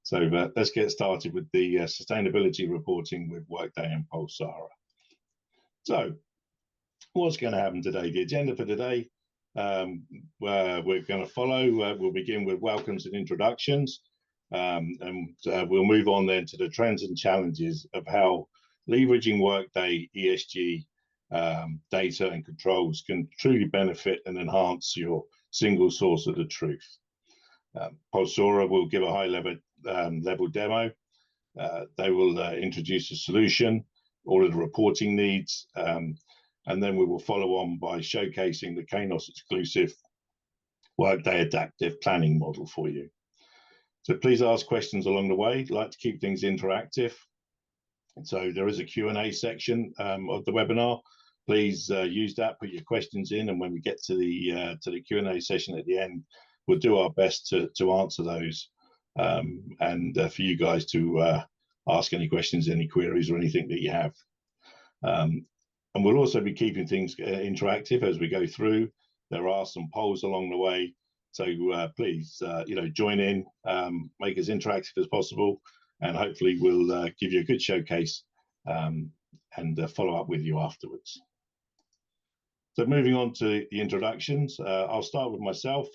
So let's get started with the sustainability reporting with Workday and Pulsora. So what's going to happen today? The agenda for today, we're going to follow. We'll begin with welcomes and introductions, and we'll move on then to the trends and challenges of how leveraging Workday ESG data and controls can truly benefit and enhance your single source of the truth. Pulsora will give a high-level demo. They will introduce a solution, all of the reporting needs, and then we will follow on by showcasing the Kainos exclusive Workday adaptive planning model for you. So please ask questions along the way. I'd like to keep things interactive. So there is a Q&A section of the webinar. Please use that, put your questions in, and when we get to the Q&A session at the end, we'll do our best to answer those, and for you guys to ask any questions, any queries, or anything that you have. And we'll also be keeping things interactive as we go through. There are some polls along the way, so please, join in, make as interactive as possible, and hopefully we'll give you a good showcase and follow up with you afterwards. So moving on to the introductions, I'll start with myself,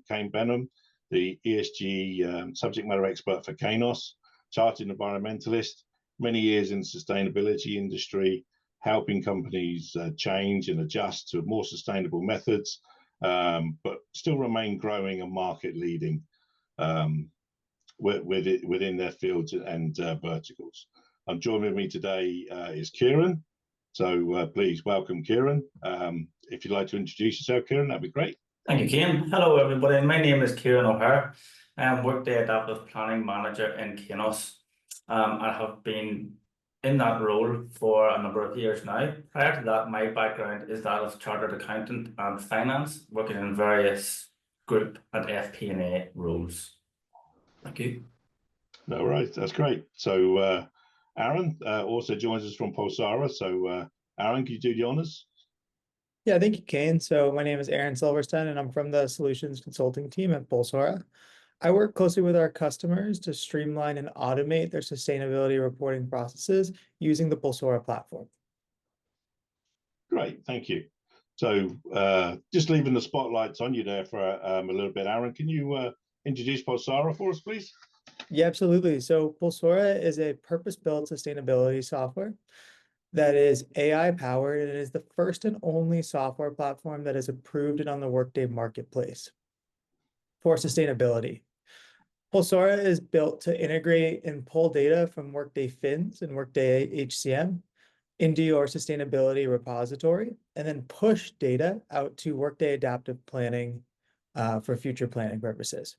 Kane Benham, the ESG subject matter expert for Kainos, chartered environmentalist, many years in the sustainability industry, helping companies change and adjust to more sustainable methods, but still remain growing and market leading within their fields and verticals. I'm joined with me today is Kieran. So please welcome Kieran. If you'd like to introduce yourself, Kieran, that'd be great. Thank you, Cian. Hello, everybody. My name is Kieran O'Hare. I'm Workday Adaptive Planning Manager in Kainos. I have been in that role for a number of years now. Prior to that, my background is that of chartered accountant and finance, working in various group and FP&A roles. Thank you. All right, that's great. So Aaron also joins us from Pulsora. So Aaron, can you do the honors? Yeah, thank you, Kane. So my name is Aaron Silverstein, and I'm from the solutions consulting team at Pulsora. I work closely with our customers to streamline and automate their sustainability reporting processes using the Pulsora platform. Great, thank you. So just leaving the spotlights on you there for a little bit, Aaron, can you introduce Pulsora for us, please? Yeah, absolutely. So Pulsora is a purpose-built sustainability software that is AI powered, and it is the first and only software platform that is approved and on the Workday marketplace for sustainability. Pulsora is built to integrate and pull data from Workday Fins and Workday HCM into your sustainability repository, and then push data out to Workday Adaptive Planning for future planning purposes.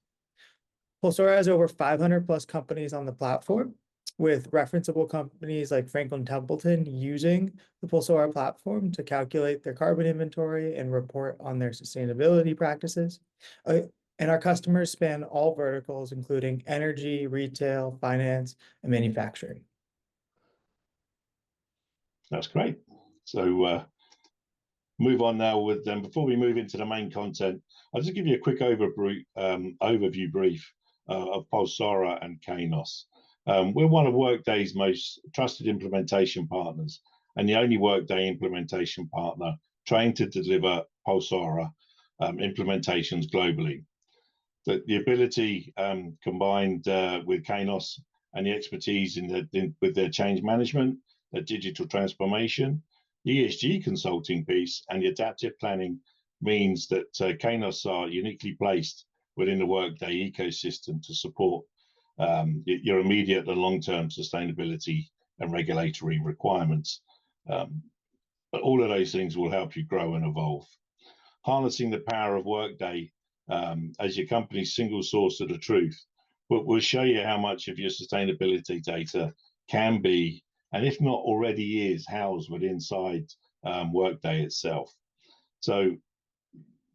Pulsora has over 500 plus companies on the platform, with referenceable companies like Franklin Templeton using the Pulsora platform to calculate their carbon inventory and report on their sustainability practices. And our customers span all verticals, including energy, retail, finance, and manufacturing. That's great. So move on now with them. Before we move into the main content, I'll just give you a quick overview brief of Pulsora and Kainos. We're one of Workday's most trusted implementation partners, and the only Workday implementation partner trained to deliver Pulsora implementations globally. The ability combined with Kainos and the expertise with their change management, their digital transformation, the ESG consulting piece, and the adaptive planning means that Kainos are uniquely placed within the Workday ecosystem to support your immediate and long-term sustainability and regulatory requirements. But all of those things will help you grow and evolve. Harnessing the power of Workday as your company's single source of the truth will show you how much of your sustainability data can be, and if not already is, housed within Workday itself. So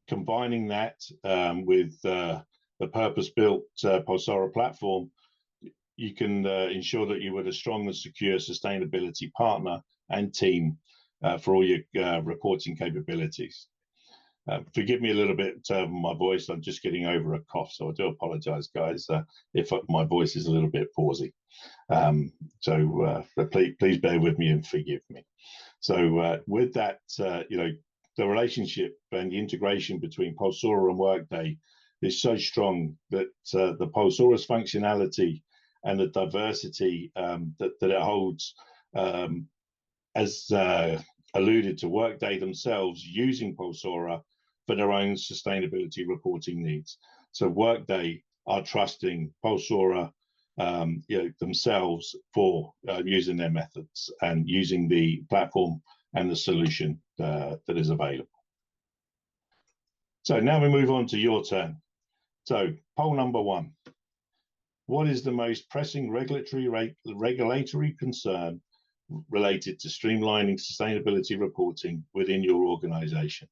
combining that with the purpose-built Pulsora platform, you can ensure that you are a strong and secure sustainability partner and team for all your reporting capabilities. Forgive me a little bit my voice. I'm just getting over a cough, so I do apologise, guys, if my voice is a little bit pausy. But please bear with me and forgive me. So with that, the relationship and the integration between Pulsora and Workday is so strong that the Pulsora's functionality and the diversity that it holds, as alluded to, Workday themselves using Pulsora for their own sustainability reporting needs. So Workday are trusting Pulsora themselves for using their methods and using the platform and the solution that is available. So now we move on to your turn. So poll number 1. What is the most pressing regulatory concern related to streamlining sustainability reporting within your organization?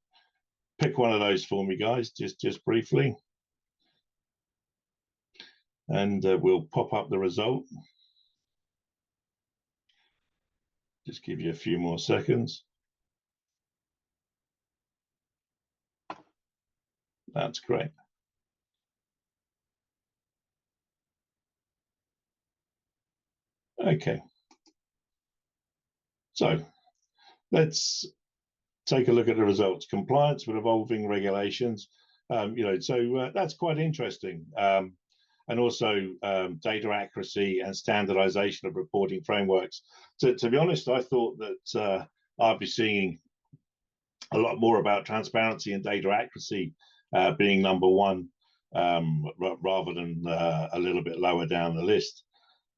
Pick one of those for me, guys, just briefly. And we'll pop up the result. Just give you a few more seconds. That's great. Okay. So let's take a look at the results. Compliance with evolving regulations. That's quite interesting. And also data accuracy and standardization of reporting frameworks. To be honest, I thought that I'd be seeing a lot more about transparency and data accuracy being number 1, rather than a little bit lower down the list.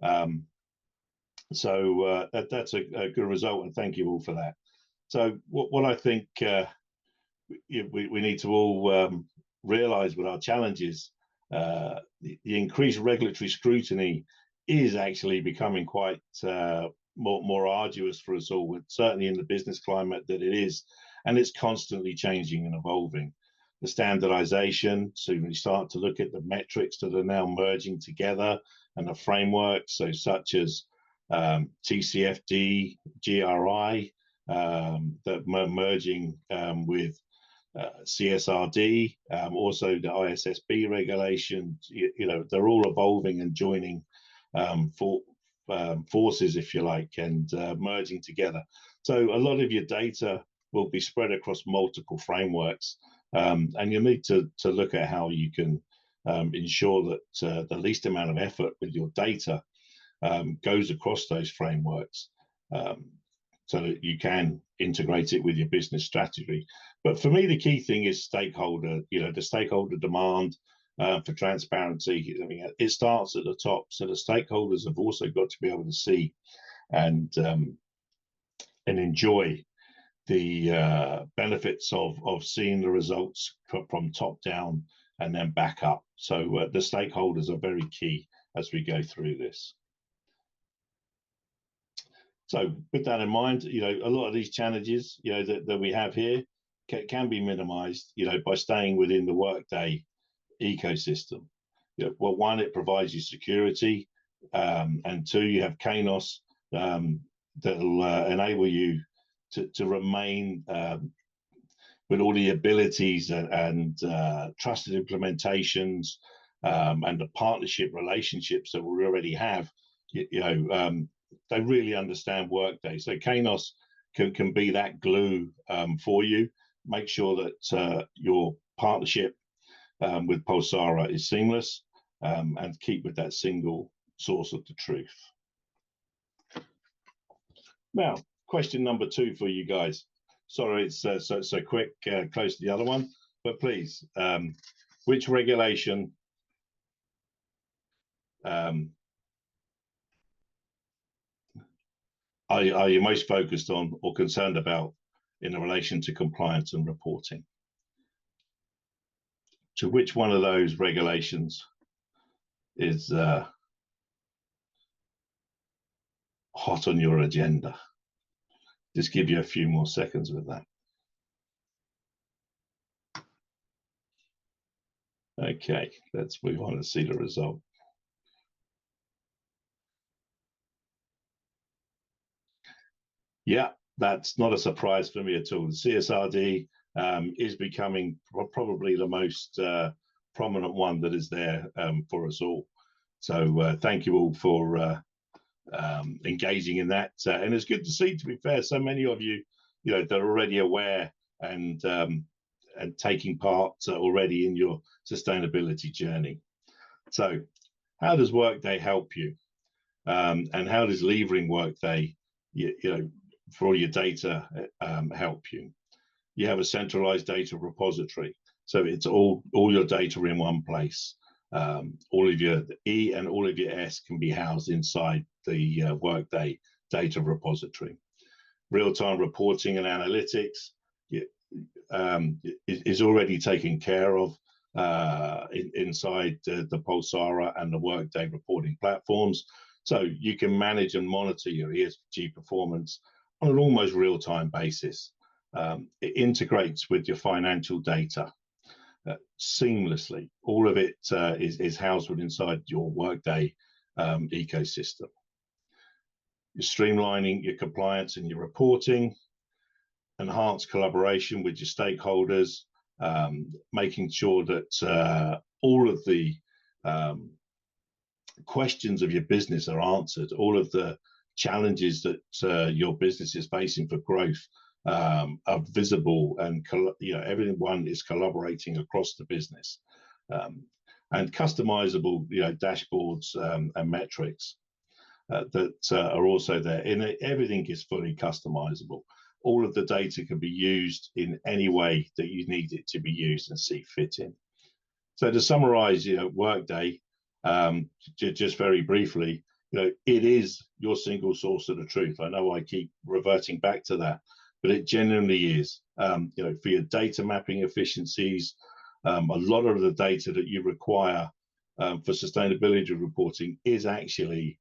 That's a good result, and thank you all for that. So what I think we need to all realize with our challenges, the increased regulatory scrutiny is actually becoming quite more arduous for us all, certainly in the business climate that it is, and it's constantly changing and evolving. The standardization, so when you start to look at the metrics that are now merging together and the frameworks, so such as TCFD, GRI, that merging with CSRD, also the ISSB regulations, they're all evolving and joining forces, if you like, and merging together. So a lot of your data will be spread across multiple frameworks, and you need to look at how you can ensure that the least amount of effort with your data goes across those frameworks, so that you can integrate it with your business strategy. But for me, the key thing is stakeholder, the stakeholder demand for transparency. I mean, it starts at the top. So the stakeholders have also got to be able to see and enjoy the benefits of seeing the results from top down and then back up. So the stakeholders are very key as we go through this. So with that in mind, a lot of these challenges, that we have here can be minimized, by staying within the Workday ecosystem. Well, 1, it provides you security, and 2, you have Kainos that'll enable you to remain with all the abilities and trusted implementations and the partnership relationships that we already have. They really understand Workday. So Kainos can be that glue for you. Make sure that your partnership with Pulsora is seamless, and keep with that single source of the truth. Now, question number 2 for you guys. Sorry, it's so quick, close to the other one, but please, which regulation are you most focused on or concerned about in relation to compliance and reporting? So which one of those regulations is hot on your agenda? Just give you a few more seconds with that. Okay, let's move on and see the result. Yeah, that's not a surprise for me at all. The CSRD is becoming probably the most prominent one that is there for us all. So thank you all for engaging in that. And it's good to see, to be fair, so many of you, that are already aware and taking part already in your sustainability journey. So how does Workday help you? And how does levering Workday, for all your data, help you? You have a centralized data repository, so it's all your data in one place. All of your E and all of your S can be housed inside the Workday data repository. Real-time reporting and analytics is already taken care of inside the Pulsora and the Workday reporting platforms. So you can manage and monitor your ESG performance on an almost real-time basis. It integrates with your financial data seamlessly. All of it is housed inside your Workday ecosystem. You're streamlining your compliance and your reporting, enhanced collaboration with your stakeholders, making sure that all of the questions of your business are answered, all of the challenges that your business is facing for growth are visible, and everyone is collaborating across the business, and customizable dashboards and metrics that are also there. Everything is fully customizable. All of the data can be used in any way that you need it to be used and see fit in. So to summarize, Workday, just very briefly, it is your single source of the truth. I know I keep reverting back to that, but it genuinely is. For your data mapping efficiencies, a lot of the data that you require for sustainability reporting is actually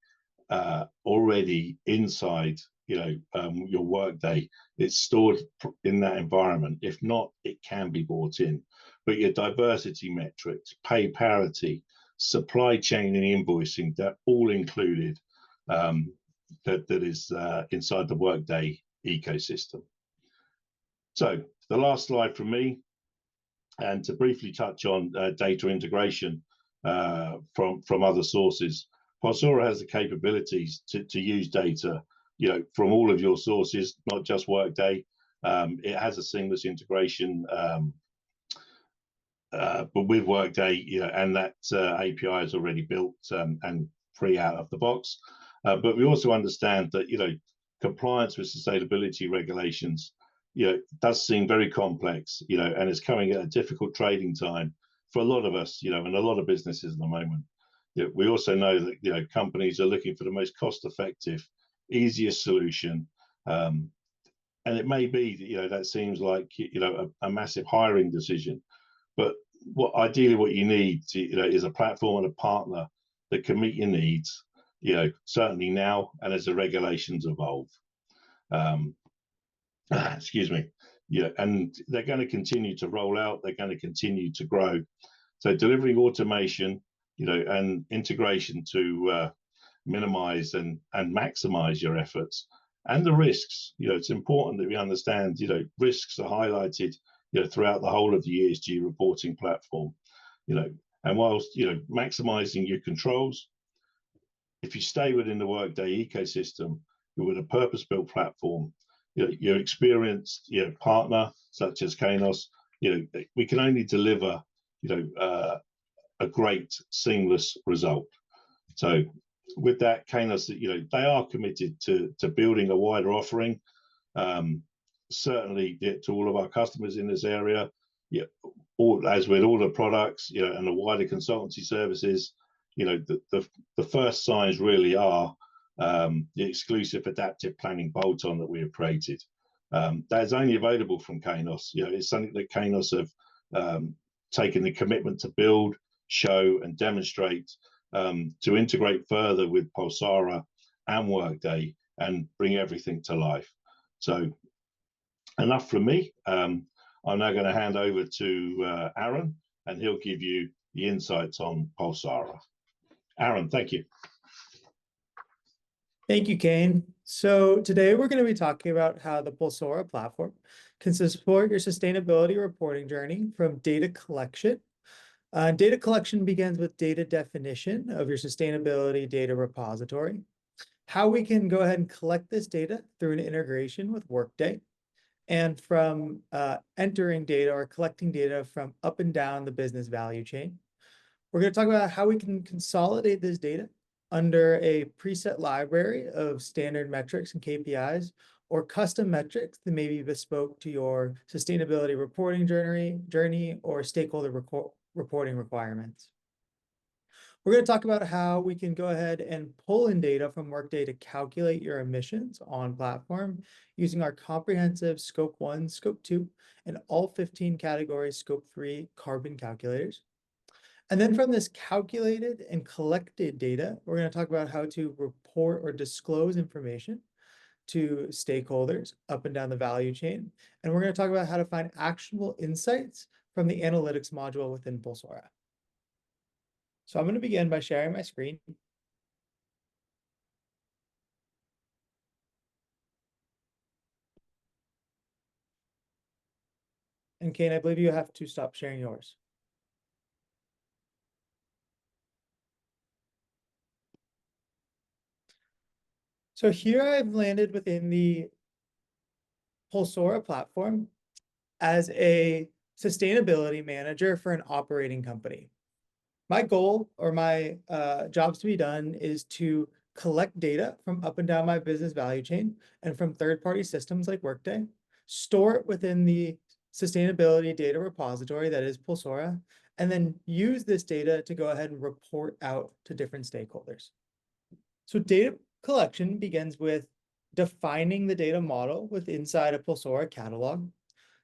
already inside your Workday. It's stored in that environment. If not, it can be brought in. But your diversity metrics, pay parity, supply chain and invoicing, they're all included. That is inside the Workday ecosystem. So the last slide from me, and to briefly touch on data integration from other sources. Pulsora has the capabilities to use data from all of your sources, not just Workday. It has a seamless integration but with Workday, and that API is already built and free out of the box. But we also understand that compliance with sustainability regulations does seem very complex, and it's coming at a difficult trading time for a lot of us, and a lot of businesses at the moment. We also know that companies are looking for the most cost-effective, easiest solution, and it may be that seems like a massive hiring decision, but ideally what you need is a platform and a partner that can meet your needs, certainly now and as the regulations evolve. Excuse me. And they're going to continue to roll out. They're going to continue to grow. So delivering automation, and integration to minimize and maximize your efforts and the risks. It's important that we understand, risks are highlighted, throughout the whole of the ESG reporting platform, and whilst, maximizing your controls, if you stay within the Workday ecosystem, you're with a purpose-built platform, your experienced, partner such as Kainos, we can only deliver, a great seamless result. So with that, Kainos, they are committed to building a wider offering, certainly to all of our customers in this area, as with all the products, and the wider consultancy services, the first signs really are the exclusive adaptive planning bolt-on that we have created. That is only available from Kainos. It's something that Kainos have taken the commitment to build, show and demonstrate, to integrate further with Pulsora and Workday and bring everything to life. So enough from me. I'm now going to hand over to Aaron, and he'll give you the insights on Pulsora. Aaron, thank you. Thank you, Kane. So today we're going to be talking about how the Pulsora platform can support your sustainability reporting journey from data collection. Data collection begins with data definition of your sustainability data repository, how we can go ahead and collect this data through an integration with Workday, and from entering data or collecting data from up and down the business value chain. We're going to talk about how we can consolidate this data under a preset library of standard metrics and KPIs, or custom metrics that may be bespoke to your sustainability reporting journey or stakeholder reporting requirements. We're going to talk about how we can go ahead and pull in data from Workday to calculate your emissions on platform using our comprehensive Scope 1, Scope 2, and all 15 categories Scope 3 carbon calculators. And then from this calculated and collected data, we're going to talk about how to report or disclose information to stakeholders up and down the value chain. And we're going to talk about how to find actionable insights from the analytics module within Pulsora. So I'm going to begin by sharing my screen. And Kane, I believe you have to stop sharing yours. So here I've landed within the Pulsora platform as a sustainability manager for an operating company. My goal or my jobs to be done is to collect data from up and down my business value chain and from third-party systems like Workday, store it within the sustainability data repository that is Pulsora, and then use this data to go ahead and report out to different stakeholders. So data collection begins with defining the data model inside a Pulsora catalog.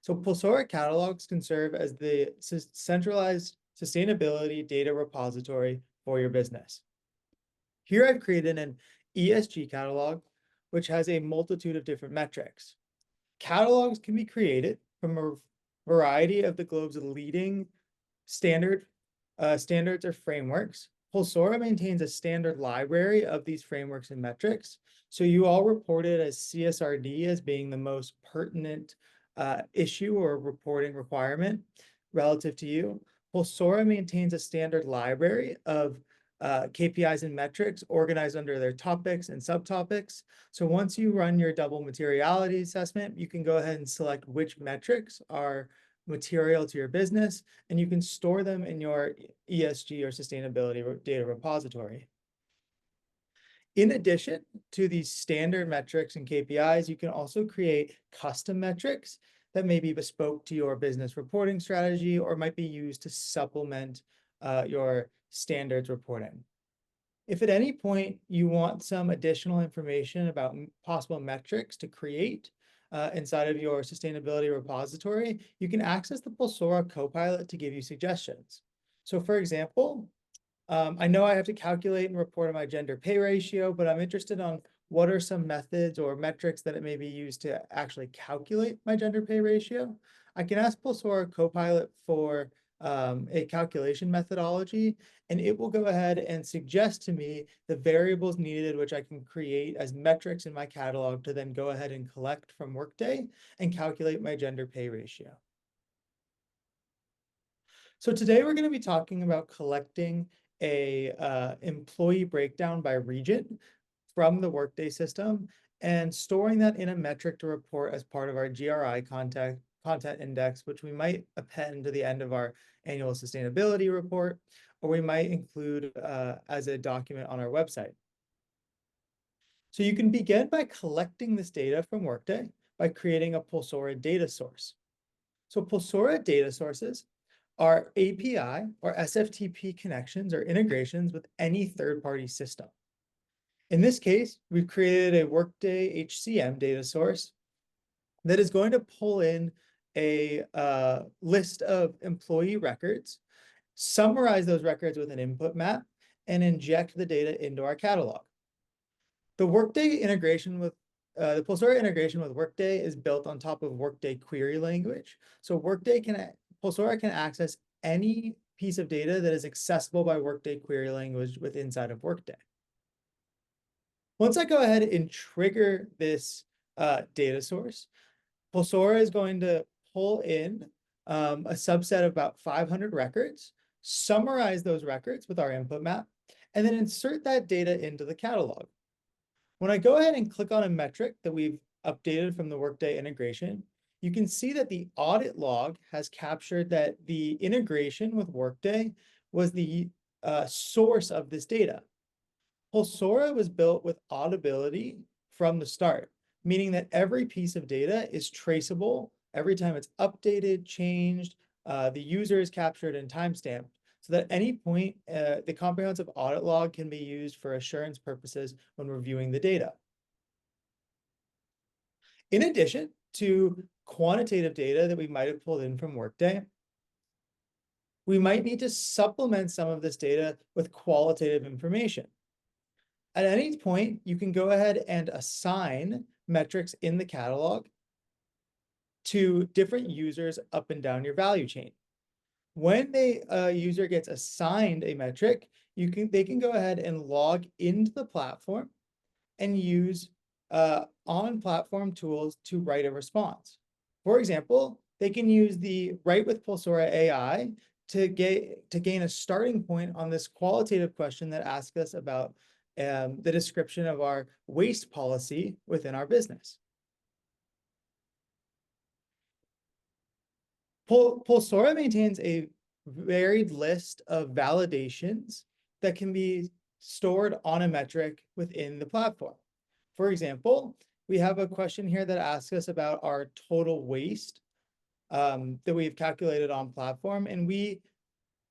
So Pulsora catalogs can serve as the centralized sustainability data repository for your business. Here I've created an ESG catalog, which has a multitude of different metrics. Catalogs can be created from a variety of the globe's leading standards or frameworks. Pulsora maintains a standard library of these frameworks and metrics. So you all reported as CSRD as being the most pertinent issue or reporting requirement relative to you. Pulsora maintains a standard library of KPIs and metrics organized under their topics and subtopics. So once you run your double materiality assessment, you can go ahead and select which metrics are material to your business, and you can store them in your ESG or sustainability data repository. In addition to these standard metrics and KPIs, you can also create custom metrics that may be bespoke to your business reporting strategy or might be used to supplement your standards reporting. If at any point you want some additional information about possible metrics to create inside of your sustainability repository, you can access the Pulsora Copilot to give you suggestions. So for example, I know I have to calculate and report on my gender pay ratio, but I'm interested on what are some methods or metrics that it may be used to actually calculate my gender pay ratio. I can ask Pulsora Copilot for a calculation methodology, and it will go ahead and suggest to me the variables needed, which I can create as metrics in my catalog to then go ahead and collect from Workday and calculate my gender pay ratio. So today we're going to be talking about collecting a employee breakdown by region from the Workday system and storing that in a metric to report as part of our GRI content index, which we might append to the end of our annual sustainability report, or we might include as a document on our website. So you can begin by collecting this data from Workday by creating a Pulsora data source. So Pulsora data sources are API or SFTP connections or integrations with any third-party system. In this case, we've created a Workday HCM data source that is going to pull in a list of employee records, summarize those records with an input map, and inject the data into our catalog. The Workday integration with the Pulsora integration with Workday is built on top of Workday query language. So Pulsora can access any piece of data that is accessible by Workday query language inside of Workday. Once I go ahead and trigger this data source, Pulsora is going to pull in a subset of about 500 records, summarize those records with our input map, and then insert that data into the catalog. When I go ahead and click on a metric that we've updated from the Workday integration, you can see that the audit log has captured that the integration with Workday was the source of this data. Pulsora was built with auditability from the start, meaning that every piece of data is traceable every time it's updated, changed, the user is captured and timestamped, so that at any point, the comprehensive audit log can be used for assurance purposes when reviewing the data. In addition to quantitative data that we might have pulled in from Workday, we might need to supplement some of this data with qualitative information. At any point, you can go ahead and assign metrics in the catalog to different users up and down your value chain. When a user gets assigned a metric, they can go ahead and log into the platform and use on-platform tools to write a response. For example, they can use the Write with Pulsora AI to gain a starting point on this qualitative question that asks us about the description of our waste policy within our business. Pulsora maintains a varied list of validations that can be stored on a metric within the platform. For example, we have a question here that asks us about our total waste that we've calculated on platform, and we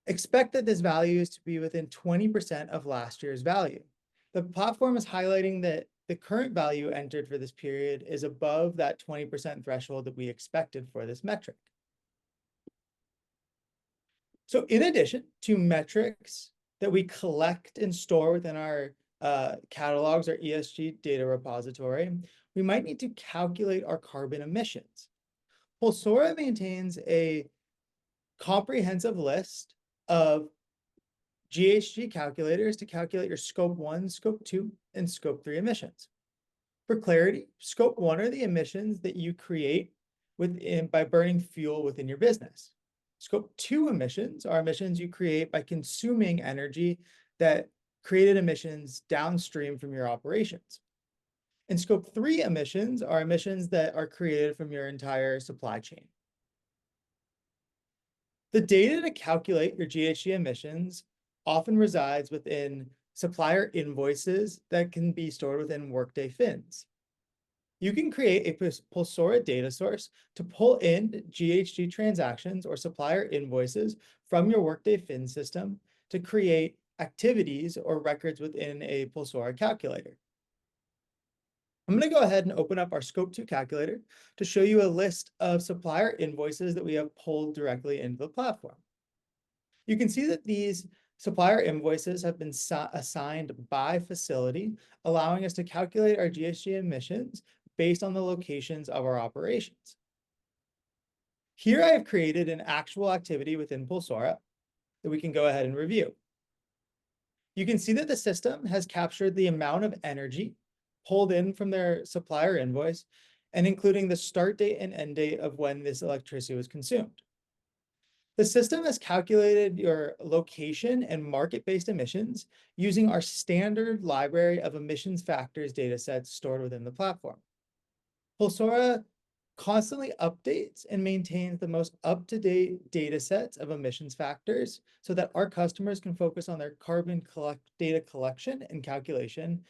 expect that this value is to be within 20% of last year's value. The platform is highlighting that the current value entered for this period is above that 20% threshold that we expected for this metric. So in addition to metrics that we collect and store within our catalogs, our ESG data repository, we might need to calculate our carbon emissions. Pulsora maintains a comprehensive list of GHG calculators to calculate your Scope 1, Scope 2, and Scope 3 emissions. For clarity, Scope 1 are the emissions that you create by burning fuel within your business. Scope 2 emissions are emissions you create by consuming energy that created emissions downstream from your operations. And Scope 3 emissions are emissions that are created from your entire supply chain. The data to calculate your GHG emissions often resides within supplier invoices that can be stored within Workday fins. You can create a Pulsora data source to pull in GHG transactions or supplier invoices from your Workday fin system to create activities or records within a Pulsora calculator. I'm going to go ahead and open up our Scope 2 calculator to show you a list of supplier invoices that we have pulled directly into the platform. You can see that these supplier invoices have been assigned by facility, allowing us to calculate our GHG emissions based on the locations of our operations. Here I have created an actual activity within Pulsora that we can go ahead and review. You can see that the system has captured the amount of energy pulled in from their supplier invoice, and including the start date and end date of when this electricity was consumed. The system has calculated your location and market-based emissions using our standard library of emissions factors datasets stored within the platform. Pulsora constantly updates and maintains the most up-to-date datasets of emissions factors so that our customers can focus on their carbon data collection and calculation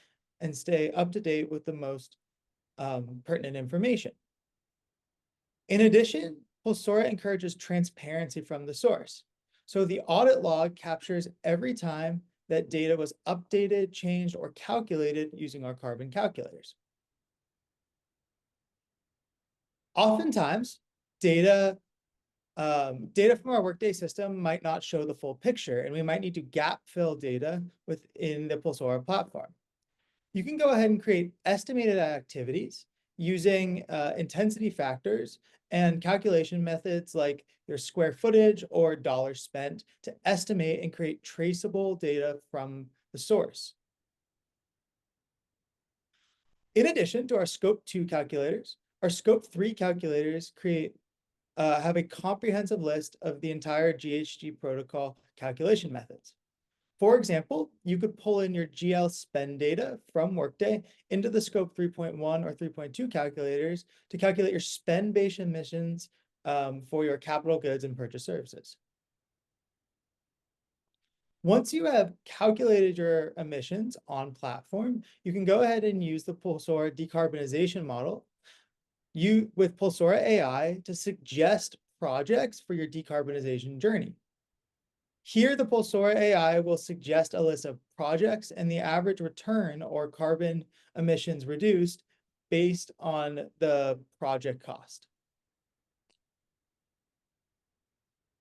and stay up to date with the most pertinent information. In addition, Pulsora encourages transparency from the source. So the audit log captures every time that data was updated, changed, or calculated using our carbon calculators. Oftentimes, data from our Workday system might not show the full picture, and we might need to gap fill data within the Pulsora platform. You can go ahead and create estimated activities using intensity factors and calculation methods like your square footage or dollars spent to estimate and create traceable data from the source. In addition to our Scope 2 calculators, our Scope 3 calculators have a comprehensive list of the entire GHG protocol calculation methods. For example, you could pull in your GL spend data from Workday into the Scope 3.1 or 3.2 calculators to calculate your spend-based emissions for your capital goods and purchase services. Once you have calculated your emissions on platform, you can go ahead and use the Pulsora decarbonization model with Pulsora AI to suggest projects for your decarbonization journey. Here, the Pulsora AI will suggest a list of projects and the average return or carbon emissions reduced based on the project cost.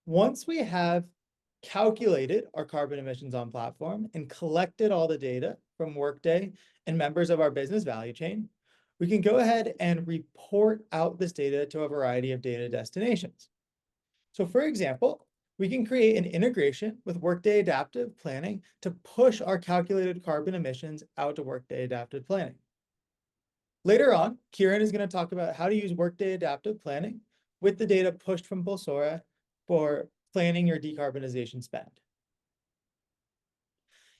Once we have calculated our carbon emissions on platform and collected all the data from Workday and members of our business value chain, we can go ahead and report out this data to a variety of data destinations. So for example, we can create an integration with Workday Adaptive Planning to push our calculated carbon emissions out to Workday Adaptive Planning. Later on, Kieran is going to talk about how to use Workday Adaptive Planning with the data pushed from Pulsora for planning your decarbonization spend.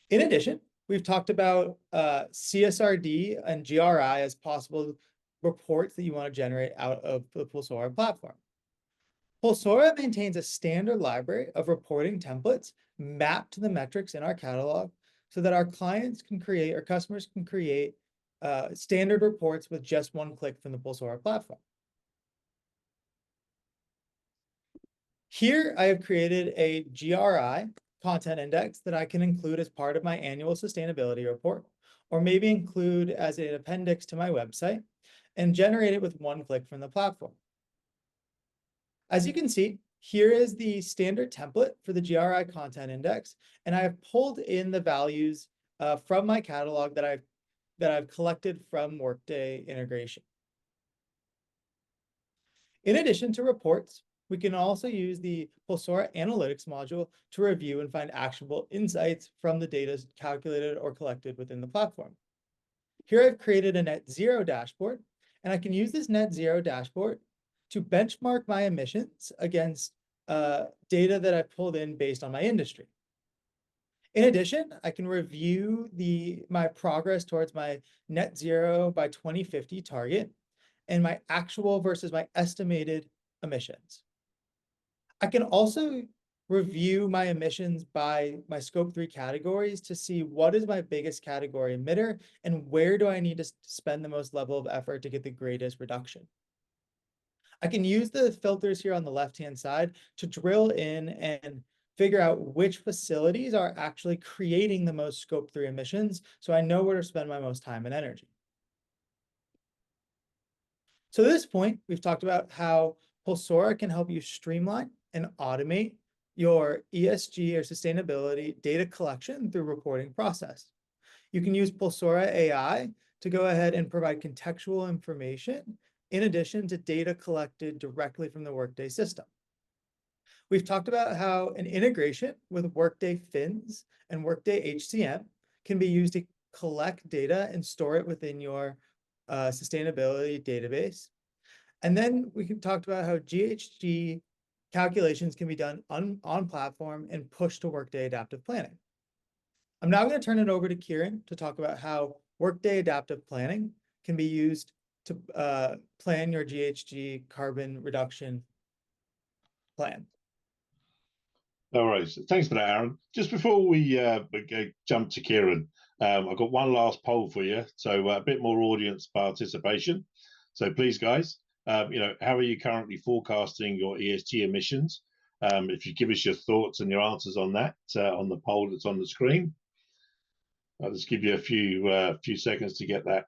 In addition, we've talked about CSRD and GRI as possible reports that you want to generate out of the Pulsora platform. Pulsora maintains a standard library of reporting templates mapped to the metrics in our catalog so that our clients can create, or customers can create standard reports with just one click from the Pulsora platform. Here, I have created a GRI content index that I can include as part of my annual sustainability report, or maybe include as an appendix to my website and generate it with one click from the platform. As you can see, here is the standard template for the GRI content index, and I have pulled in the values from my catalog that I've collected from Workday integration. In addition to reports, we can also use the Pulsora Analytics module to review and find actionable insights from the data calculated or collected within the platform. Here I've created a net zero dashboard, and I can use this net zero dashboard to benchmark my emissions against data that I pulled in based on my industry. In addition, I can review my progress towards my net zero by 2050 target and my actual versus my estimated emissions. I can also review my emissions by my Scope 3 categories to see what is my biggest category emitter and where do I need to spend the most level of effort to get the greatest reduction. I can use the filters here on the left-hand side to drill in and figure out which facilities are actually creating the most Scope 3 emissions, so I know where to spend my most time and energy. So at this point, we've talked about how Pulsora can help you streamline and automate your ESG or sustainability data collection through reporting process. You can use Pulsora AI to go ahead and provide contextual information in addition to data collected directly from the Workday system. We've talked about how an integration with Workday Fins and Workday HCM can be used to collect data and store it within your sustainability database. And then we talked about how GHG calculations can be done on platform and pushed to Workday Adaptive Planning. I'm now going to turn it over to Kieran to talk about how Workday Adaptive Planning can be used to plan your GHG carbon reduction plan. All right, thanks for that, Aaron. Just before we jump to Kieran, I've got one last poll for you, so a bit more audience participation. So please, guys, how are you currently forecasting your ESG emissions? If you give us your thoughts and your answers on that on the poll that's on the screen. I'll just give you a few seconds to get that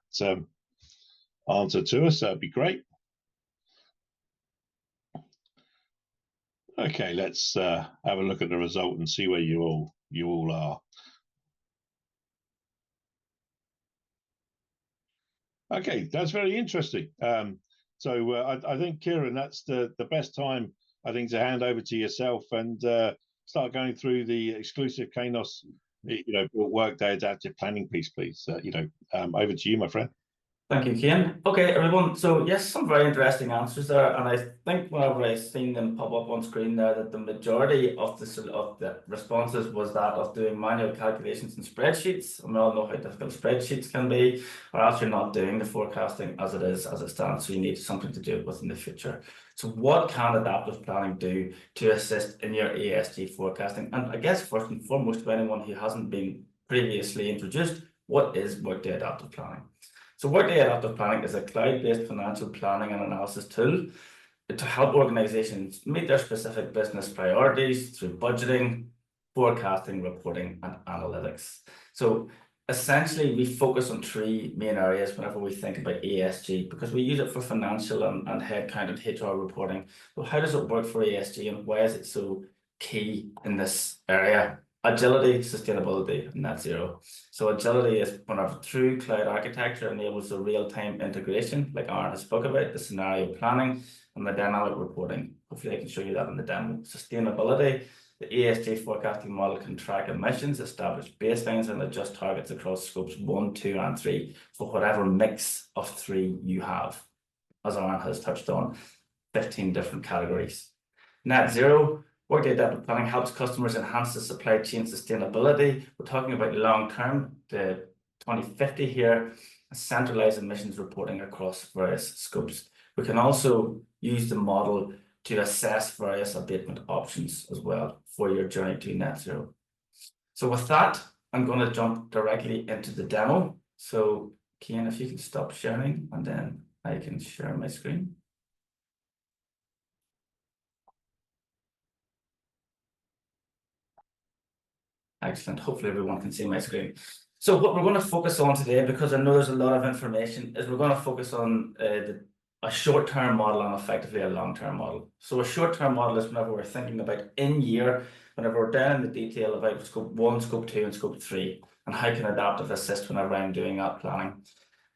answer to us. That'd be great. Okay, let's have a look at the result and see where you all are. Okay, that's very interesting. So I think, Kieran, that's the best time, I think, to hand over to yourself and start going through the exclusive Kainos, Workday Adaptive Planning piece, please. Over to you, my friend. Thank you, Cian. Okay, everyone. So yes, some very interesting answers there, and I think whenever I seen them pop up on screen there, that the majority of the responses was that of doing manual calculations in spreadsheets. And we all know how difficult spreadsheets can be, or else you're not doing the forecasting as it stands. So you need something to do it with in the future. So what can adaptive planning do to assist in your ESG forecasting? And I guess first and foremost, to anyone who hasn't been previously introduced, what is Workday Adaptive Planning? So Workday Adaptive Planning is a cloud-based financial planning and analysis tool to help organizations meet their specific business priorities through budgeting, forecasting, reporting, and analytics. So essentially, we focus on three main areas whenever we think about ESG, because we use it for financial and headcount and HR reporting. So how does it work for ESG, and why is it so key in this area? Agility, sustainability, and net zero. So agility is whenever true cloud architecture enables the real-time integration, like Aaron has spoke about, the scenario planning, and the dynamic reporting. Hopefully I can show you that in the demo. Sustainability, the ESG forecasting model can track emissions, establish baselines, and adjust targets across scopes 1, 2, and 3 for whatever mix of 3 you have. As Aaron has touched on, 15 different categories. Net zero, Workday Adaptive Planning helps customers enhance the supply chain sustainability. We're talking about long-term, the 2050 here, centralized emissions reporting across various scopes. We can also use the model to assess various abatement options as well for your journey to net zero. So with that, I'm going to jump directly into the demo. So Cian, if you can stop sharing, and then I can share my screen. Excellent. Hopefully everyone can see my screen. So what we're going to focus on today, because I know there's a lot of information, is we're going to focus on a short-term model and effectively a long-term model. So a short-term model is whenever we're thinking about in-year, whenever we're down in the detail about scope 1, scope 2, and scope 3, and how can adaptive assist whenever I'm doing that planning.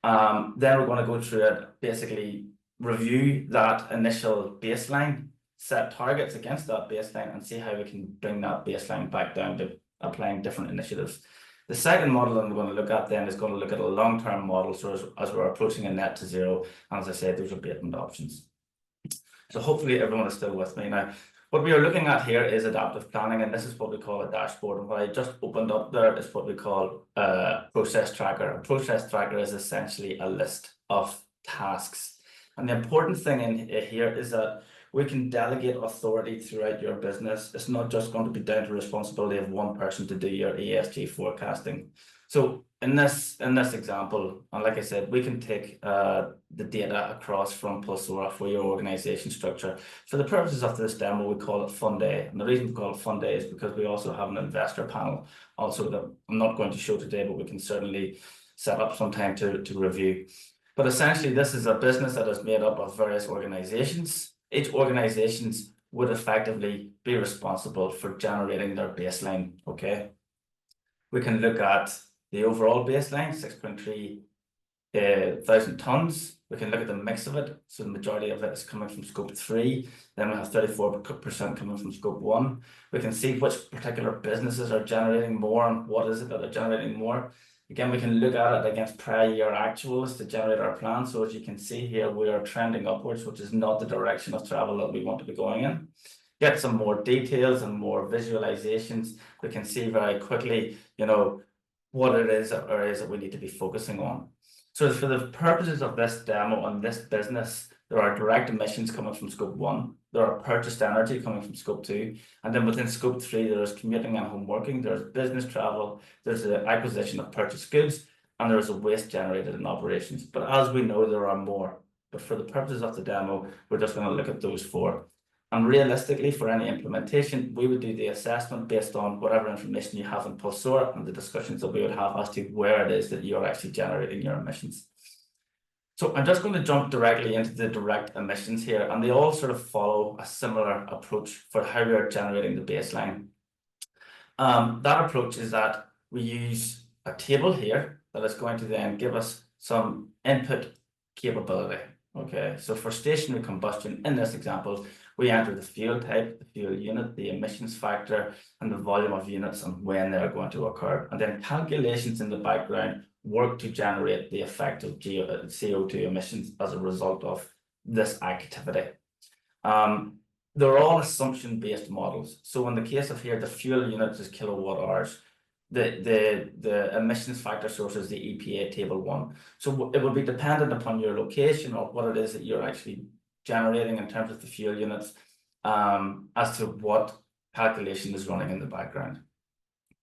Then we're going to go through it, basically review that initial baseline, set targets against that baseline, and see how we can bring that baseline back down to applying different initiatives. The second model that I'm going to look at then is going to look at a long-term model, so as we're approaching a net to zero, and as I said, those are abatement options. So hopefully everyone is still with me now. What we are looking at here is adaptive planning, and this is what we call a dashboard. And what I just opened up there is what we call a process tracker. A process tracker is essentially a list of tasks. And the important thing in here is that we can delegate authority throughout your business. It's not just going to be down to responsibility of one person to do your ESG forecasting. So in this example, and like I said, we can take the data across from Pulsora for your organization structure. For the purposes of this demo, we call it Fund A. And the reason we call it Fund A is because we also have an investor panel also that I'm not going to show today, but we can certainly set up some time to review. But essentially, this is a business that is made up of various organizations. Each organization would effectively be responsible for generating their baseline, okay? We can look at the overall baseline, 6.3 thousand tons. We can look at the mix of it. So the majority of it is coming from scope 3. Then we have 34% coming from scope 1. We can see which particular businesses are generating more and what is it that are generating more. Again, we can look at it against prior year actuals to generate our plan. So as you can see here, we are trending upwards, which is not the direction of travel that we want to be going in. Get some more details and more visualizations. We can see very quickly, you know, what it is or areas that we need to be focusing on. So for the purposes of this demo on this business, there are direct emissions coming from scope 1. There are purchased energy coming from scope 2. And then within scope 3, there is commuting and home working. There's business travel. There's the acquisition of purchased goods. And there's a waste generated in operations. But as we know, there are more. But for the purposes of the demo, we're just going to look at those 4. And realistically, for any implementation, we would do the assessment based on whatever information you have in Pulsora and the discussions that we would have as to where it is that you're actually generating your emissions. So I'm just going to jump directly into the direct emissions here, and they all sort of follow a similar approach for how we are generating the baseline. That approach is that we use a table here that is going to then give us some input capability. Okay, so for stationary combustion, in this example, we enter the fuel type, the fuel unit, the emissions factor, and the volume of units and when they're going to occur. And then calculations in the background work to generate the effect of CO2 emissions as a result of this activity. They're all assumption-based models. So in the case of here, the fuel unit is kilowatt hours. The emissions factor source is the EPA table 1. So it will be dependent upon your location or what it is that you're actually generating in terms of the fuel units, as to what calculation is running in the background.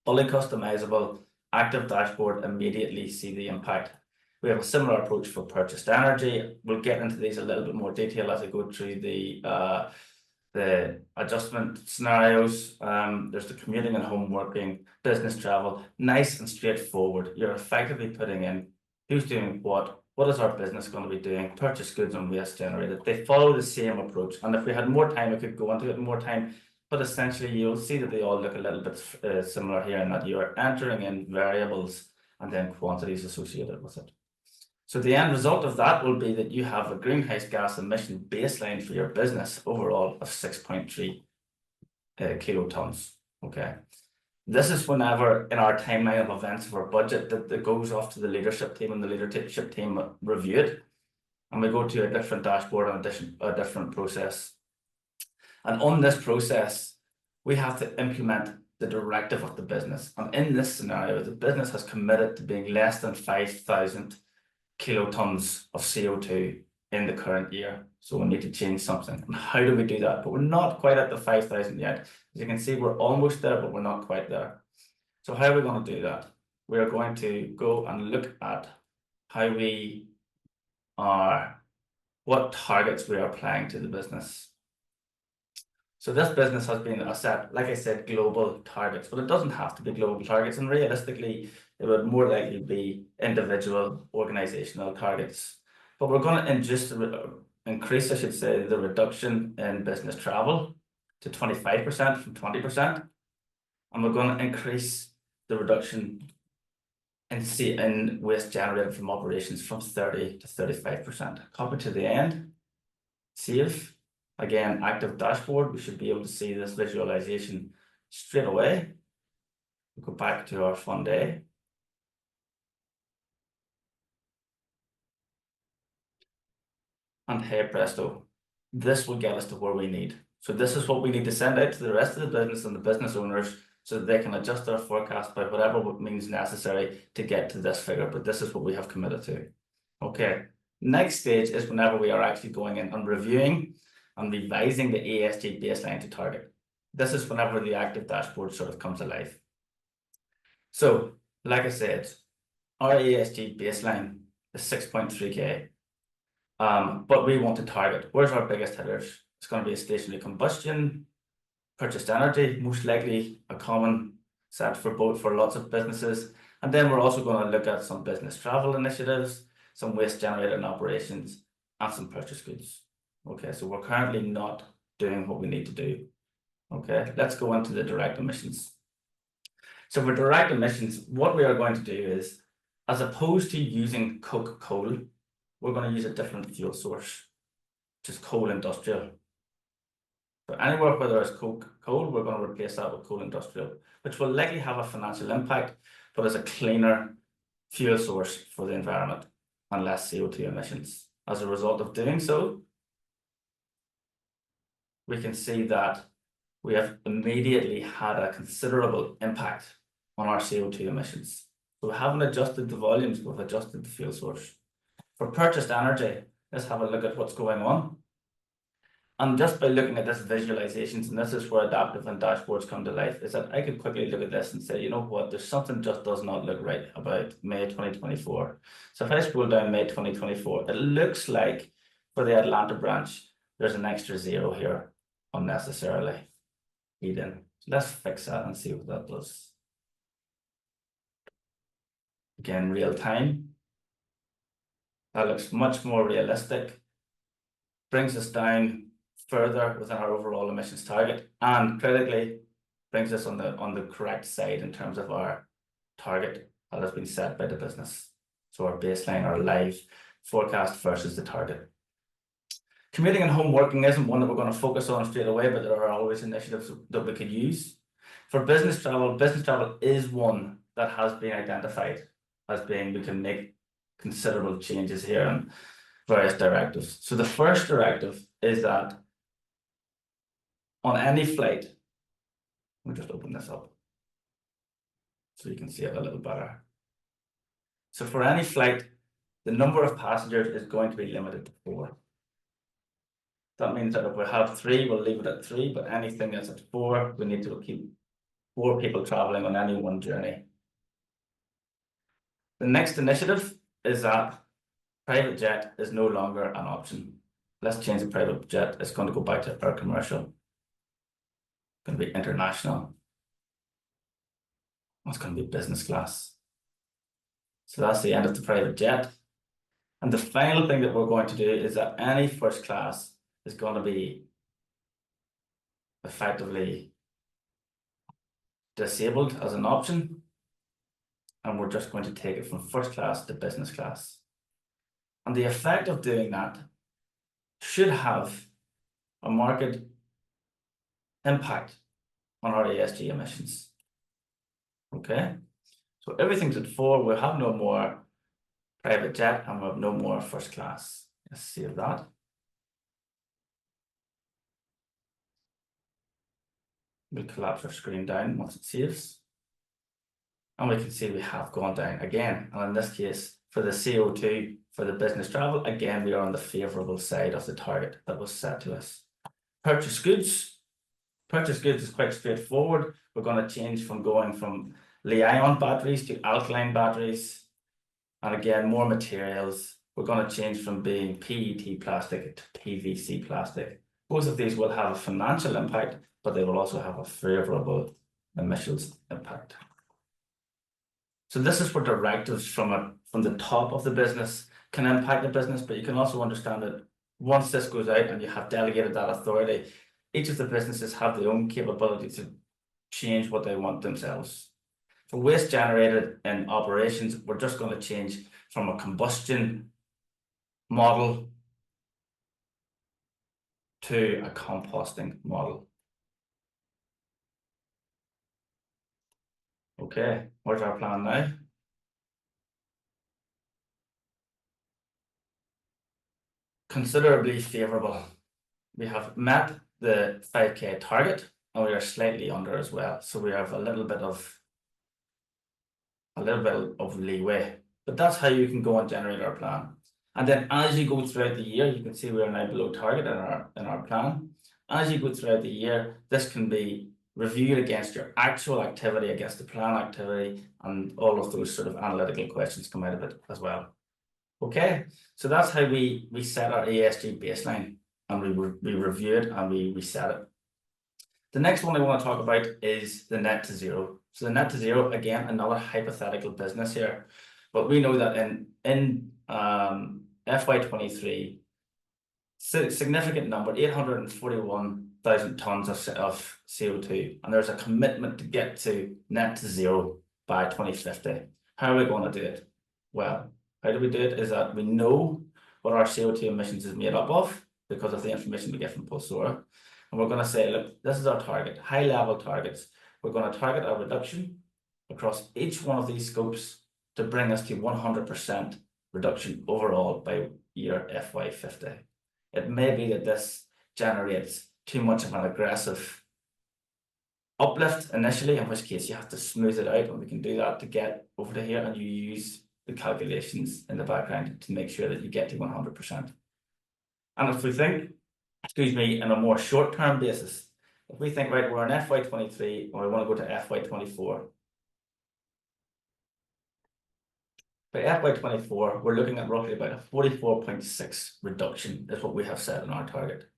Fully customizable, active dashboard, immediately see the impact. We have a similar approach for purchased energy. We'll get into these a little bit more detail as I go through the adjustment scenarios. There's the commuting and home working, business travel, nice and straightforward. You're effectively putting in who's doing what is our business going to be doing, purchase goods and waste generated. They follow the same approach. And if we had more time, I could go into it in more time, but essentially you'll see that they all look a little bit similar here in that you're entering in variables and then quantities associated with it. So the end result of that will be that you have a greenhouse gas emission baseline for your business overall of 6.3 kilotons. Okay. This is whenever in our timeline of events of our budget that goes off to the leadership team, and the leadership team review it. And we go to a different dashboard and a different process. And on this process, we have to implement the directive of the business. And in this scenario, the business has committed to being less than 5,000 kilotons of CO2 in the current year. So we need to change something. And how do we do that? But we're not quite at the 5,000 yet. As you can see, we're almost there, but we're not quite there. So how are we going to do that? We are going to go and look at how we are, what targets we are applying to the business. So this business has been set, like I said, global targets, but it doesn't have to be global targets. And realistically, it would more likely be individual organizational targets. But we're going to increase, I should say, the reduction in business travel to 25% from 20%. And we're going to increase the reduction in waste generated from operations from 30 to 35%. Copy to the end, save. Again, active dashboard, we should be able to see this visualization straight away. We'll go back to our fun day. And hey presto, this will get us to where we need. So this is what we need to send out to the rest of the business and the business owners so that they can adjust their forecast by whatever means necessary to get to this figure. But this is what we have committed to. Okay, next stage is whenever we are actually going in and reviewing and revising the ESG baseline to target. This is whenever the active dashboard sort of comes alive. So, like I said, our ESG baseline is 6.3K. But we want to target, where's our biggest hitters? It's going to be a stationary combustion, purchased energy, most likely a common set for lots of businesses. And then we're also going to look at some business travel initiatives, some waste generated in operations, and some purchase goods. Okay, so we're currently not doing what we need to do. Okay, let's go into the direct emissions. So for direct emissions, what we are going to do is, as opposed to using coal, we're going to use a different fuel source, which is coal industrial. So anywhere where there is coal, we're going to replace that with coal industrial, which will likely have a financial impact, but is a cleaner fuel source for the environment and less CO2 emissions. As a result of doing so, we can see that we have immediately had a considerable impact on our CO2 emissions. So we haven't adjusted the volumes, we've adjusted the fuel source. For purchased energy, let's have a look at what's going on. And just by looking at this visualizations, and this is where adaptive and dashboards come to life, is that I could quickly look at this and say, you know what, there's something just does not look right about May 2024. So if I scroll down May 2024, it looks like for the Atlanta branch, there's an extra 0 here unnecessarily hidden. So let's fix that and see what that does. Again, real time. That looks much more realistic. Brings us down further within our overall emissions target, and critically brings us on the correct side in terms of our target that has been set by the business. So our baseline, our live forecast versus the target. Commuting and home working isn't one that we're going to focus on straight away, but there are always initiatives that we could use. For business travel is one that has been identified. as being we can make considerable changes here in various directives. So the first directive is that on any flight, let me just open this up so you can see it a little better. So for any flight, the number of passengers is going to be limited to 4. That means that if we have 3, we'll leave it at 3, but anything that's at 4, we need to keep 4 people traveling on any one journey. The next initiative is that private jet is no longer an option. Let's change the private jet. It's going to go back to air commercial. It's going to be international. It's going to be business class. So that's the end of the private jet. And the final thing that we're going to do is that any first class is going to be effectively disabled as an option. And we're just going to take it from first class to business class. And the effect of doing that should have a market impact on our ESG emissions. Okay, so everything's at 4. We'll have no more private jet and we'll have no more first class. Let's save that. We'll collapse our screen down once it saves. And we can see we have gone down again. And in this case, for the CO2, for the business travel, again, we are on the favourable side of the target that was set to us. Purchase goods. Purchase goods is quite straightforward. We're going to change from going from Li-ion batteries to alkaline batteries. And again, more materials. We're going to change from being PET plastic to PVC plastic. Both of these will have a financial impact, but they will also have a favourable emissions impact. So this is where directives from the top of the business can impact the business, but you can also understand that once this goes out and you have delegated that authority, each of the businesses have their own capability to change what they want themselves. For waste generated in operations, we're just going to change from a combustion model to a composting model. Okay, where's our plan now? Considerably favourable. We have met the 5K target and we are slightly under as well. So we have a little bit of leeway, but that's how you can go and generate our plan. And then as you go throughout the year, you can see we are now below target in our plan. As you go throughout the year, this can be reviewed against your actual activity, against the plan activity, and all of those sort of analytical questions come out of it as well. Okay, so that's how we set our ESG baseline, and we review it and we set it. The next one I want to talk about is the net to zero. So the net to zero, again, another hypothetical business here, but we know that in FY23, significant number, 841,000 tons of CO2, and there's a commitment to get to net to zero by 2050. How are we going to do it? Well, how do we do it is that we know what our CO2 emissions is made up of because of the information we get from Pulsora. And we're going to say, look, this is our target, high level targets. We're going to target a reduction across each one of these scopes to bring us to 100% reduction overall by year FY50. It may be that this generates too much of an aggressive uplift initially, in which case you have to smooth it out, and we can do that to get over to here, and you use the calculations in the background to make sure that you get to 100%. And if we think, in a more short-term basis, if we think, right, we're in FY23 and we want to go to FY24. By FY24, we're looking at roughly about a 44.6 reduction is what we have set in our target.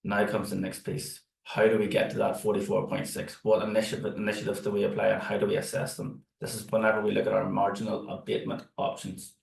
Now comes the next piece. How do we get to that 44.6? What initiatives do we apply and how do we assess them? This is whenever we look at our marginal abatement options.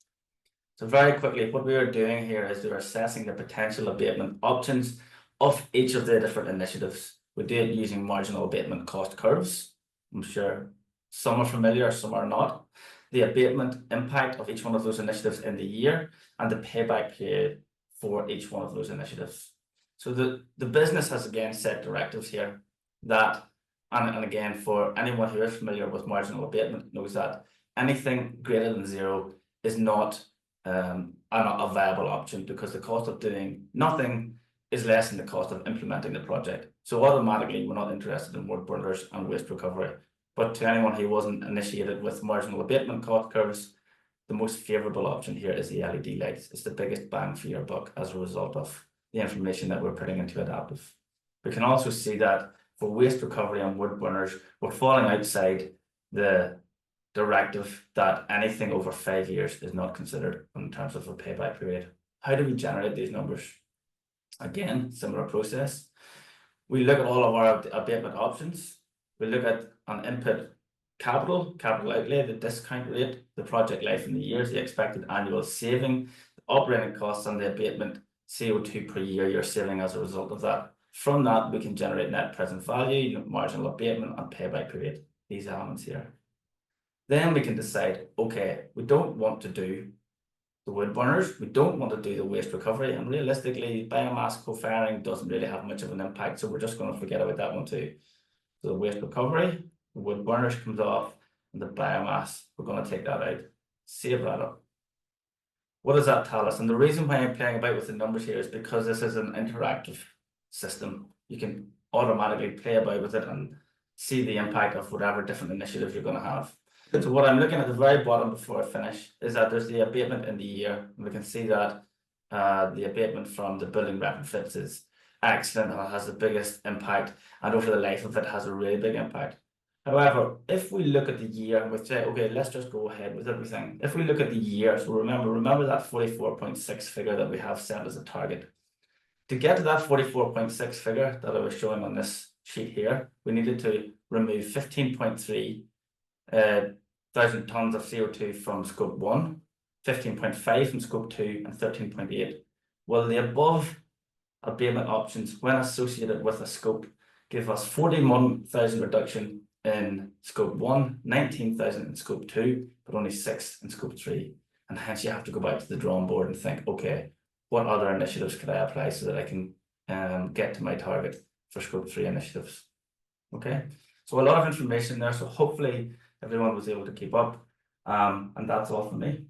So very quickly, what we are doing here is we're assessing the potential abatement options of each of the different initiatives. We do it using marginal abatement cost curves. I'm sure some are familiar, some are not. The abatement impact of each one of those initiatives in the year and the payback period for each one of those initiatives. So the business has again set directives here that, and again, for anyone who is familiar with marginal abatement knows that anything greater than 0 is not a viable option, because the cost of doing nothing is less than the cost of implementing the project. So automatically, we're not interested in wood burners and waste recovery. But to anyone who wasn't initiated with marginal abatement cost curves, the most favourable option here is the LED lights. It's the biggest bang for your buck as a result of the information that we're putting into adaptive. We can also see that for waste recovery and wood burners, we're falling outside the directive that anything over 5 years is not considered in terms of a payback period. How do we generate these numbers? Again, similar process. We look at all of our abatement options. We look at an input capital outlay, the discount rate, the project life in the years, the expected annual saving, the operating costs, and the abatement CO2 per year you're saving as a result of that. From that, we can generate net present value, marginal abatement, and payback period, these elements here. Then we can decide, okay, we don't want to do the wood burners, we don't want to do the waste recovery, and realistically, biomass co-firing doesn't really have much of an impact, so we're just going to forget about that one too. So the waste recovery, the wood burners comes off, and the biomass, we're going to take that out, save that up. What does that tell us? And the reason why I'm playing about with the numbers here is because this is an interactive system. You can automatically play about with it and see the impact of whatever different initiatives you're going to have. So what I'm looking at the very bottom before I finish is that there's the abatement in the year, and we can see that the abatement from the building retrofits is excellent and it has the biggest impact, and over the life of it has a really big impact. However, if we look at the year and we say, okay, let's just go ahead with everything. If we look at the year, so remember that 44.6 figure that we have set as a target. To get to that 44.6 figure that I was showing on this sheet here, we needed to remove 15.3 thousand tons of CO2 from scope 1, 15.5 from scope 2, and 13.8. Well, the above abatement options, when associated with a scope, give us 41,000 reduction in scope 1, 19,000 in scope 2, but only 6 in scope 3. And hence you have to go back to the drawing board and think, okay, what other initiatives could I apply so that I can get to my target for scope 3 initiatives? Okay, so a lot of information there, so hopefully everyone was able to keep up, and that's all from me.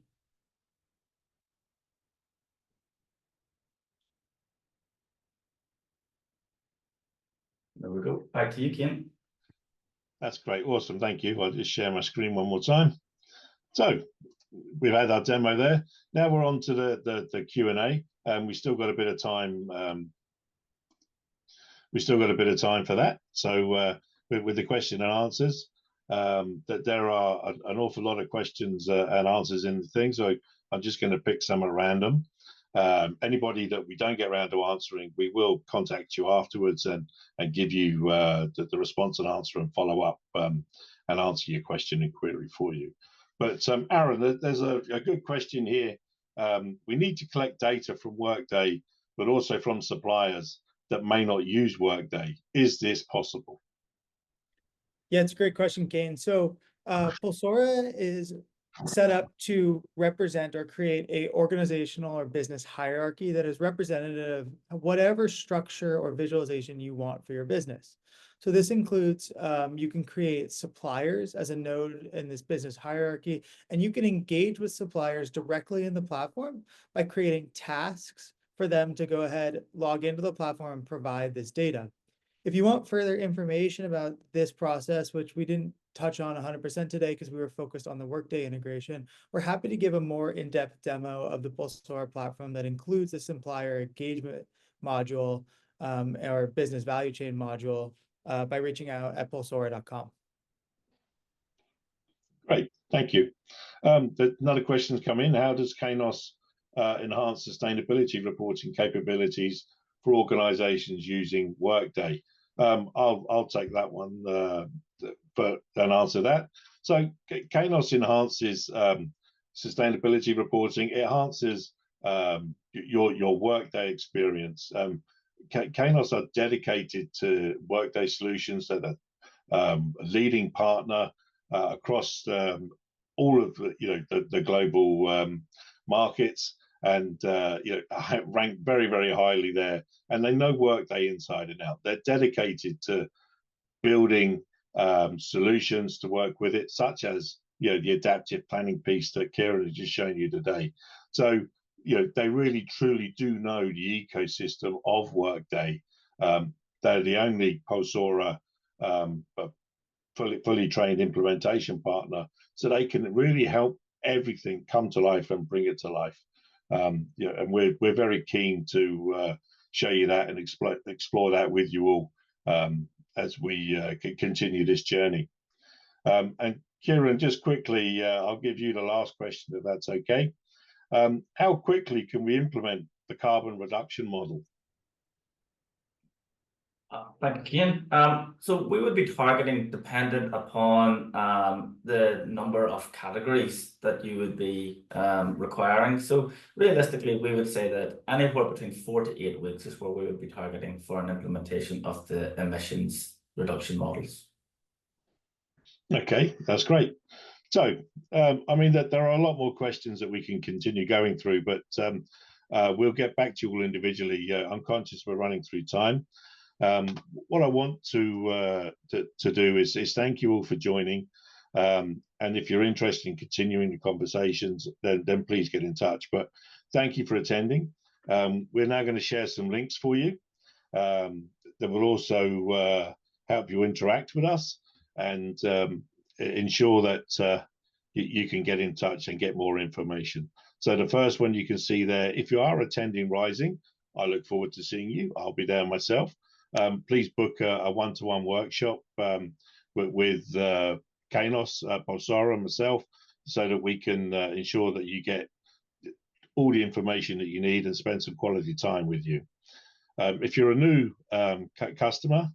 There we go. Back to you, Cian. That's great. Awesome. Thank you. I'll just share my screen one more time. So we've had our demo there. Now we're on to the Q&A, and we still got a bit of time. We still got a bit of time for that. So with the question and answers, that there are an awful lot of questions and answers in the thing. So I'm just going to pick some at random. Anybody that we don't get around to answering, we will contact you afterwards and give you the response and answer and follow up and answer your question and query for you. But Aaron, there's a good question here. We need to collect data from Workday, but also from suppliers that may not use Workday. Is this possible? Yeah, it's a great question, Kane. So Pulsora is set up to represent or create a organizational or business hierarchy that is representative of whatever structure or visualization you want for your business. So this includes, you can create suppliers as a node in this business hierarchy, and you can engage with suppliers directly in the platform by creating tasks for them to go ahead, log into the platform and provide this data. If you want further information about this process, which we didn't touch on 100% today because we were focused on the Workday integration, we're happy to give a more in-depth demo of the Pulsora platform that includes the supplier engagement module or business value chain module by reaching out at pulsora.com. Great, thank you. Another question's come in. How does Kainos enhance sustainability reporting capabilities for organizations using Workday? I'll take that one and answer that. So Kainos enhances sustainability reporting. It enhances your Workday experience. Kainos are dedicated to Workday solutions that are a leading partner across all of the global markets, and rank very, very highly there. And they know Workday inside and out. They're dedicated to building solutions to work with it, such as the adaptive planning piece that Kieran has just shown you today. So, they really truly do know the ecosystem of Workday. They're the only Pulsora fully trained implementation partner, so they can really help everything come to life and bring it to life. And we're very keen to show you that and explore that with you all as we continue this journey. And Kieran, just quickly, I'll give you the last question, if that's okay. How quickly can we implement the carbon reduction model? Thank you, Cian. So we would be targeting dependent upon the number of categories that you would be requiring. So realistically, we would say that anywhere between 4 to 8 weeks is where we would be targeting for an implementation of the emissions reduction models. Okay, that's great. So, I mean, that there are a lot more questions that we can continue going through, but we'll get back to you all individually. I'm conscious we're running through time. What I want to do is thank you all for joining. And if you're interested in continuing the conversations, then please get in touch. But thank you for attending. We're now going to share some links for you that will also help you interact with us and ensure that you can get in touch and get more information. So the first one you can see there, if you are attending Rising, I look forward to seeing you. I'll be there myself. Please book a one-to-one workshop with Kainos, Pulsora, and myself, so that we can ensure that you get all the information that you need and spend some quality time with you. If you're a new customer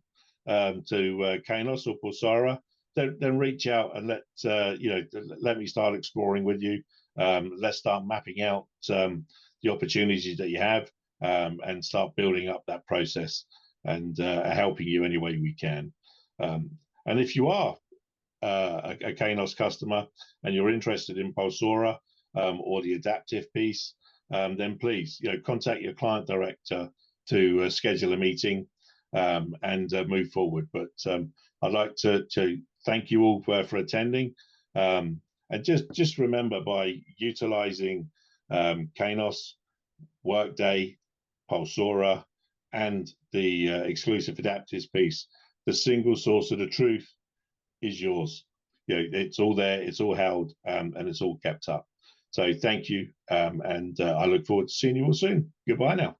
to Kainos or Pulsora, then reach out and let me start exploring with you. Let's start mapping out the opportunities that you have and start building up that process and helping you any way we can. And if you are a Kainos customer and you're interested in Pulsora or the adaptive piece, then please contact your client director to schedule a meeting and move forward. But I'd like to thank you all for attending. And just remember, by utilizing Kainos, Workday, Pulsora, and the exclusive adaptives piece, the single source of the truth is yours. It's all there, it's all held, and it's all kept up. So thank you, and I look forward to seeing you all soon. Goodbye now.